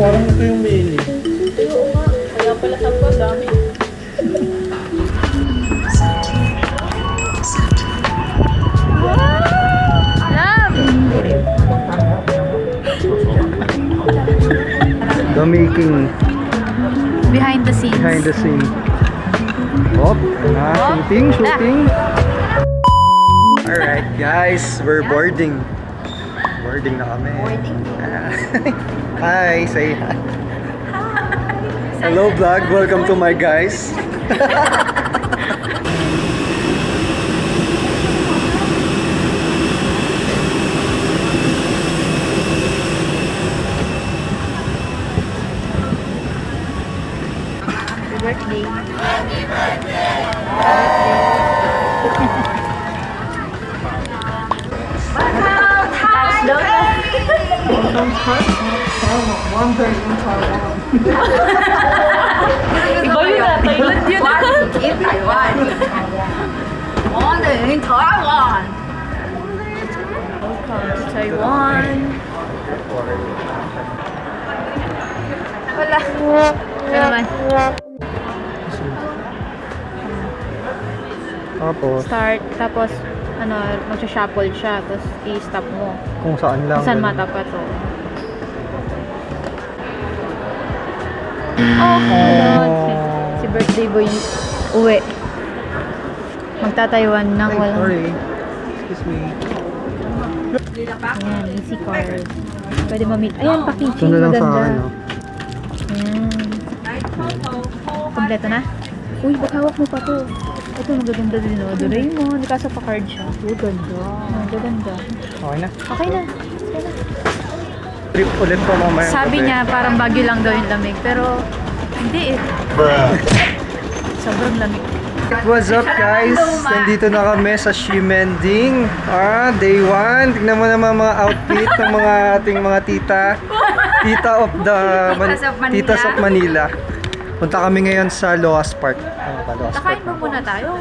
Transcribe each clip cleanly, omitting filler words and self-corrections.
parang ito yung mail eh. Ay, oo nga. Kaya pala sabi ko, dami. The making Behind the scenes. behind the scene. Oh, shooting. Alright guys, we're boarding. Boarding na kami. Hi, say hi. Hello vlog, welcome to my guys. Birthday. Iba yun na, Thailand yun na. In Taiwan. Wonder in Taiwan. Welcome to Taiwan. Wala. Ano naman? Tapos, Start, tapos ano, magsha-shuffle siya, tapos i-stop mo. kung saan lang. Kung saan matapat to. Oh, si birthday boy uwi. Magta-Taiwan nang Ay, walang... sorry. Excuse me. Ayan, easy card. Pwede ma-meet. Ayan, packaging. Ito na lang sa Maganda. akin, no? Ayan. Kompleto na? Uy, baka hawak mo pa to. Ito, magaganda din, no? Doraemon. Kaso pa card siya. Ganda. Magaganda. Okay na. Okay na. Okay na. Trip ulit pa mamaya. Sabi niya, parang bagyo lang daw yung lamig. Pero, hindi eh. Sobrang lamig. What's up guys? Nandito na kami sa Shimending. Day 1. Tignan mo naman mga outfit ng mga ating mga tita. Titas of Manila. Punta kami ngayon sa Loas Park. Nakain mo muna tayo.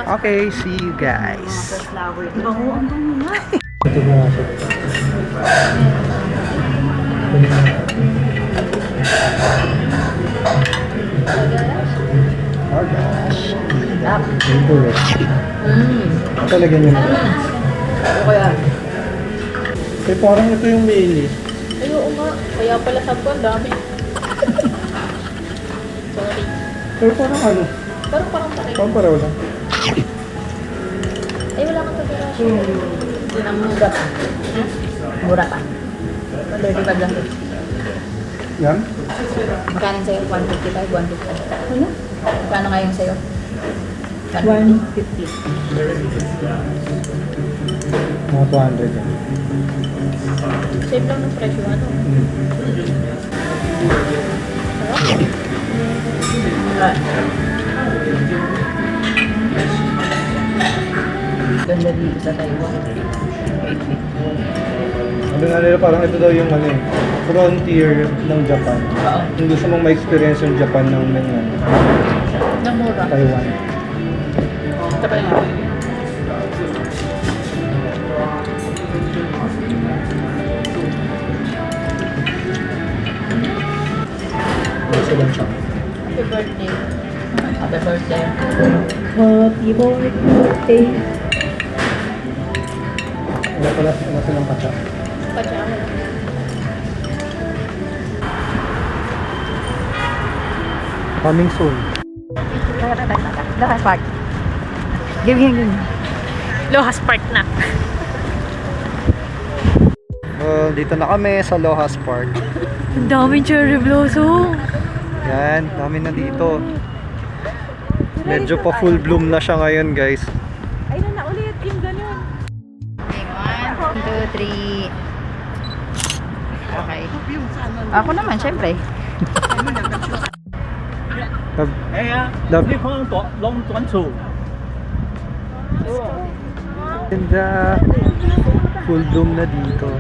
Okay, see you guys. Oh gosh. Talagyan nyo na. Okay yan. Eh, parang ito yung mail eh. Ay, oo nga. Kaya pala sabi ko, ang dami. Sorry. Pero parang ano? Pero parang tayo. Parang pareho lang. Ay, wala kang pagkakasya. Hindi na mura pa. Mura pa. 135 lang. Yan? Magkano sa'yo? 155, 150. Ano? Magkano nga yung sa'yo? 150. Mga 200 yan. Save lang ng presyo, ano? Ganda dito sa Taiwan. Sabi nga nila parang ito daw yung ano eh, frontier ng Japan. Oo. Kung gusto mong ma-experience yung Japan ng Ng mura. Taiwan. Ito pa yung Gusto lang siya. Happy birthday. Happy birthday. Happy birthday. Wala silang patsa. Pajama. Coming soon. Lohas Park. Give. Lohas Park na. Well, dito na kami sa Lohas Park. Ang daming cherry blossom. Yan, dami na dito. Medyo pa full bloom na siya ngayon guys. Ay, na ulit yung ganun. 1, 2, 3. Okay. Ako naman, syempre. Dab- Ganda. Full bloom na dito.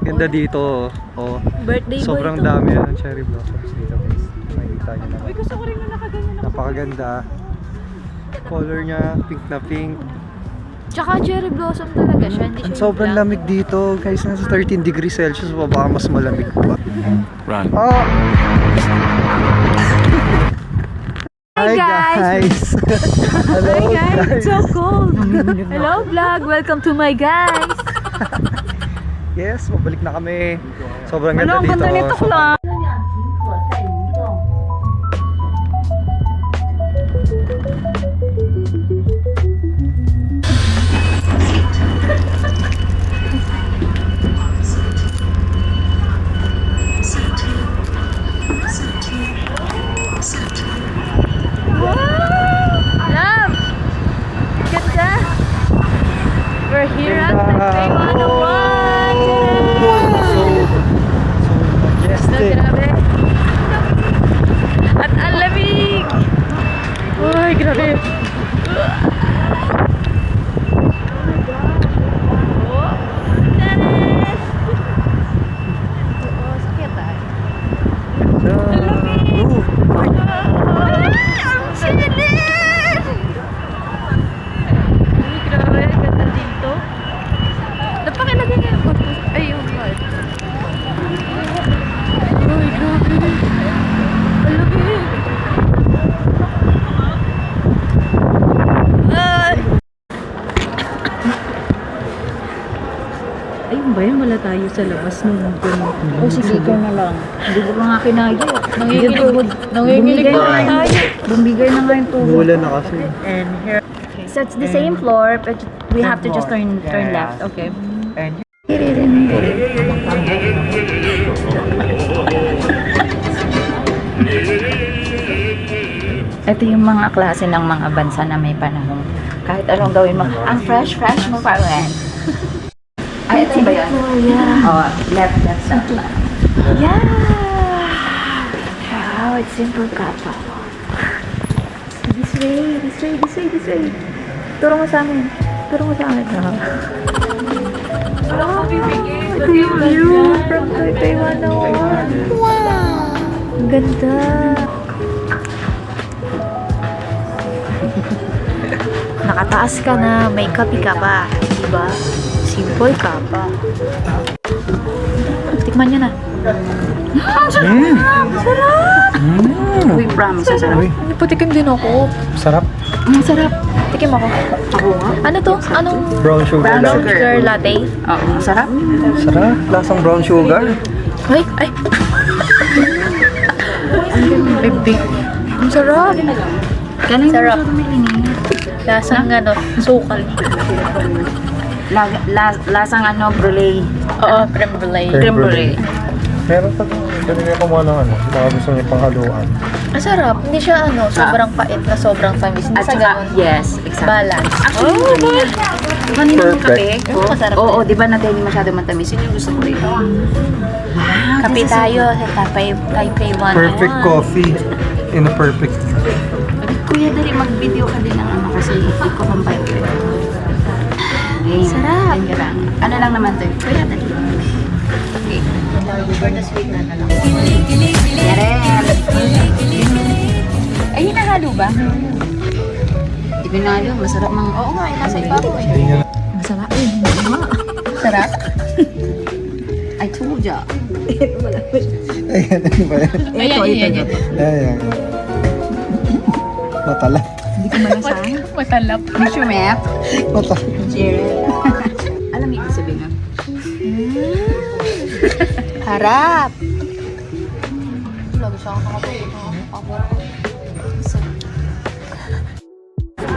Ganda dito. Oh. Birthday boy Sobrang to. dami ng cherry blossoms dito guys. Makikita nyo naman. Uy, gusto ko rin na nakaganyan ako. Napakaganda. Color niya, pink na pink. Tsaka cherry blossom talaga siya. Hindi Ang siya sobrang yung lamig dito, guys. Nasa 13 degrees Celsius pa, baka mas malamig pa. Run. Oh! Hi, guys! Hello, Hi guys, it's so cold. Hello vlog, welcome to my guys. Yes, mabalik na kami. Sobrang Ano, ganda ang ganda dito. nito lang. Love! Ganda! We're here at Taipei 101! So majestic. Grabe! At ang lamig! Uy, grabe! Oh, tanis! Oo, sakit tayo. Ooh. Ang sinilin! Uy, grabe, ganda dito. Napakilagay nga yung photos. Ay, yung card. Uy, grabe. Ang lamig. Ay! Ayun ba yun? Wala tayo sa labas nung gano'n. O sige, ikaw na lang. Hindi ko nga kinayo. Nanginginig pa tayo. Bumigay na nga yung tubo. Umulan na kasi. So it's the same floor, but we have to just turn left. Okay. Ito yung mga klase ng mga bansa na may panahon. Kahit anong gawin mo, ang fresh mo pa rin. Ay, ito ba yan? Oh, left. Yeah! Wow, it's simple kappa. This way. Turo mo sa amin. Oh, ito yung view from Taipei 101. Wow! Ang ganda. Nakataas ka na, may kape ka pa. Diba? Simple ka pa. Tikman nyo na. We promise, ang sarap. Uy, Patikim din ako. sarap. Ang sarap. Tikim ako. Ako nga. Ano to? Anong Brown sugar. Brown lang. sugar latte? Oo, ang sarap. Sarap. Lasang brown sugar. Ay! Bibig. Ang sarap. Ganun Sarap. yung tumilingi. Lasang sukal. Lasang brulee. Oo, creme brulee. Creme brulee. Meron pa ito. Ganun kumuha ng baka gusto niya panghaluan. Ang sarap. Hindi siya sobrang pait na sobrang tamis. Hindi At sa saka, ganun. yes, exactly. Balance. Actually, kanina yung kape. Oo, masarap Oo, din. di ba natin hindi masyado matamis? Yun yung gusto ko rin. Wow, Kape this is tayo sa Taipei 101. Perfect coffee in a perfect. Kuya, dali mag-video ka din ng kasi hindi ko kampay ko. Sarap. Ano lang naman to? Kuya, dali. Okay. For the sweet na lang. Yaren! Ay, hinahalo ba? Hindi pinahalo. Masarap mga... Oo nga, nasa ibabaw eh. Masarap. Sarap? I told ya. Ayan, ano ba yan? Ayan. Ayan. Matala. Hindi ko malasahan. Matalap. Miss your map? Matala. Jared. Alam mo ibig sabihin nun? Harap.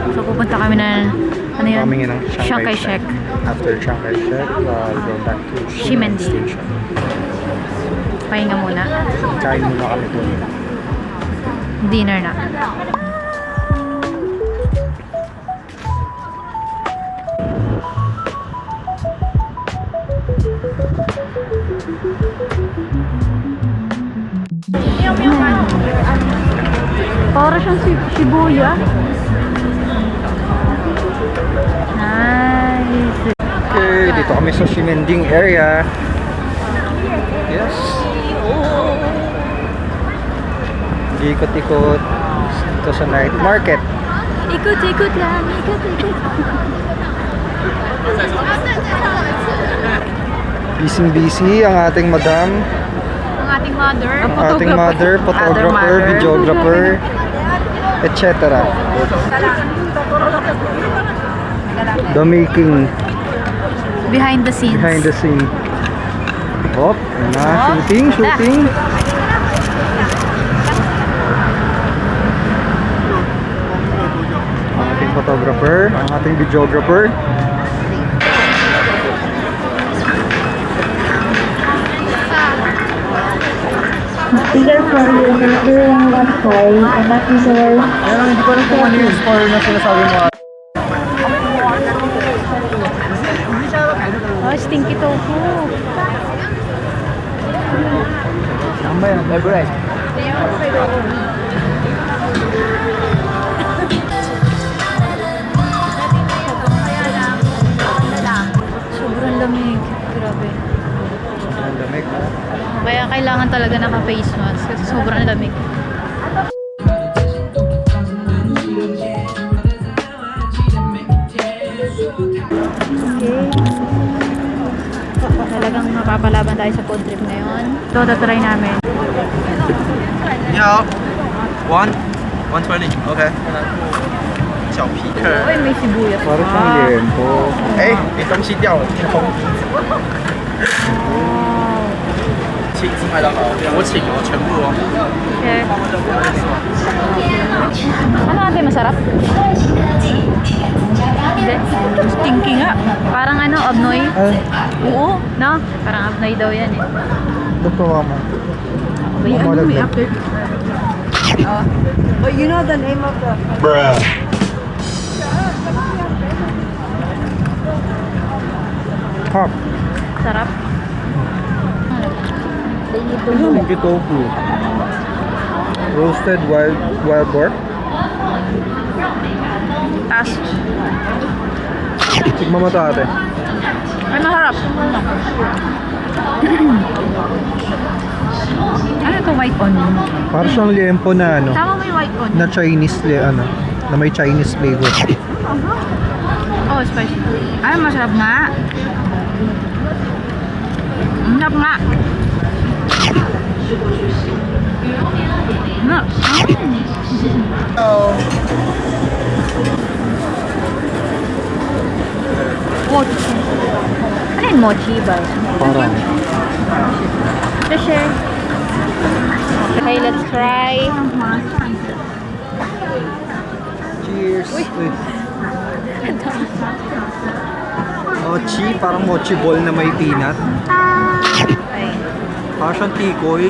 So pupunta kami na Coming in ang Chiang Kai-shek. After Chiang Kai-shek, go back to Ximending. Station. Pahinga muna. Kain muna kami doon. Dinner na. Para siyang Shibuya. Nice. Okay, dito kami sa Ximending area. Yes. Ikot-ikot dito sa night market. Ikot-ikot lang, ikot-ikot. Busy ang ating madam, Ang ating mother. ang ating mother, photographer, videographer, etc. The making, Behind the scenes. behind the scene. Hop, yan na, shooting. Ang ating photographer, ang ating videographer. Either for you during what time and not reserved. Kaya hindi ko alam kung ano yung score na sinasabi mo. Oh, stinky tofu. Tama yan, Everett. Sobrang lamig. Grabe. Ang lamig. Kaya kailangan talaga naka-face mask kasi sobrang lamig. Okay. Talagang mapapalaban tayo sa food trip ngayon. Ito, tatry namin. 你好，1 120 OK，小皮克。 Uy, may sibuyas. Para siyang liempo. 哎，你东西掉了，你红。请是麦当劳，我请哦，全部哦。 Okay. Ano ate, masarap? Hindi. Stinky nga. Parang ano, abnoy. Ay, Oo, no? Parang abnoy daw yan eh. doktor ka mo. May ano, may But you know the name of the... Hop. Sarap. Stinky tofu. Roasted wild pork. Tas. Tikman mo to ate. Ay, masarap. Ano ito, white onion? Para siyang liempo na ano, Tama mo yung white onion. na Chinese na may Chinese flavor. Oh, spicy. Ay, masarap nga. Masarap nga. Mochi. Ano yung mochi ba? Parang. Share. Okay, let's try. Cheers! Uy. Mochi, parang mochi ball na may peanut. Ay, Parang siyang tikoy.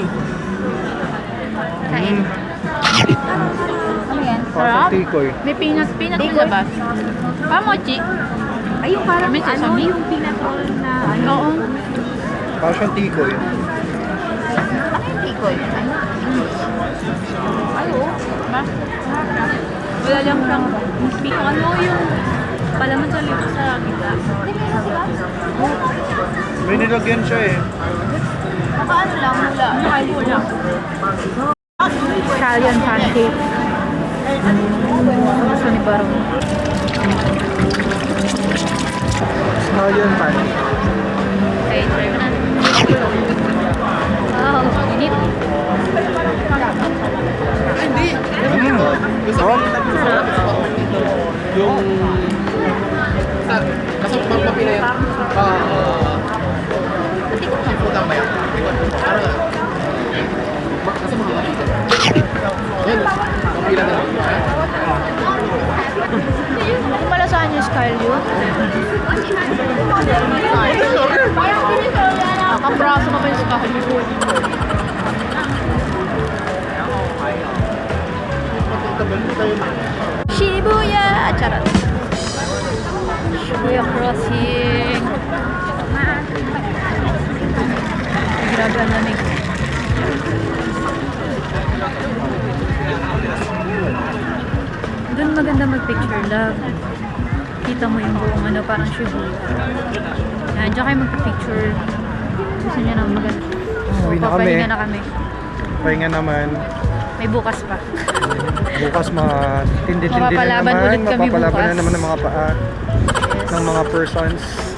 kain. Ano yan? Parang siyang tikoy. May peanut yung labas. Ah, mochi. Ay, yung parang may sesame. Yung peanut roll na ano. Oo. Parang siyang tikoy. Ano yung tikoy? Ay, oo. Ba? Wala lang siyang speak. Ano yung palaman sa lipo sa kita? May nilagyan siya eh. Baka ano lang, mula. Ano kayo mula? Italian pancake. Gusto ni Barong. Italian pan. Okay, try mo na. Wow, init. Sarap. Yung nasa pagpapila yan. Putang ba yan? Nasa mga yan, kapila na lang. Malasaan yung scalio. Nakapraso ka pa yung scalio. Shibuya! Charot. Shibuya Crossing. Grabe ang lamig. Doon maganda mag-picture, love. Kita mo yung buong ano, parang Shibuya. Yan, dyan kayo mag-picture. Gusto niya nang maganda. Uwi na kami. Papahinga na kami. Pahinga naman. May bukas pa. Bukas tindi-tindi na Mapapalaban naman. ulit kami Mapapalaban bukas. na naman ng mga paa. Yes. ng mga persons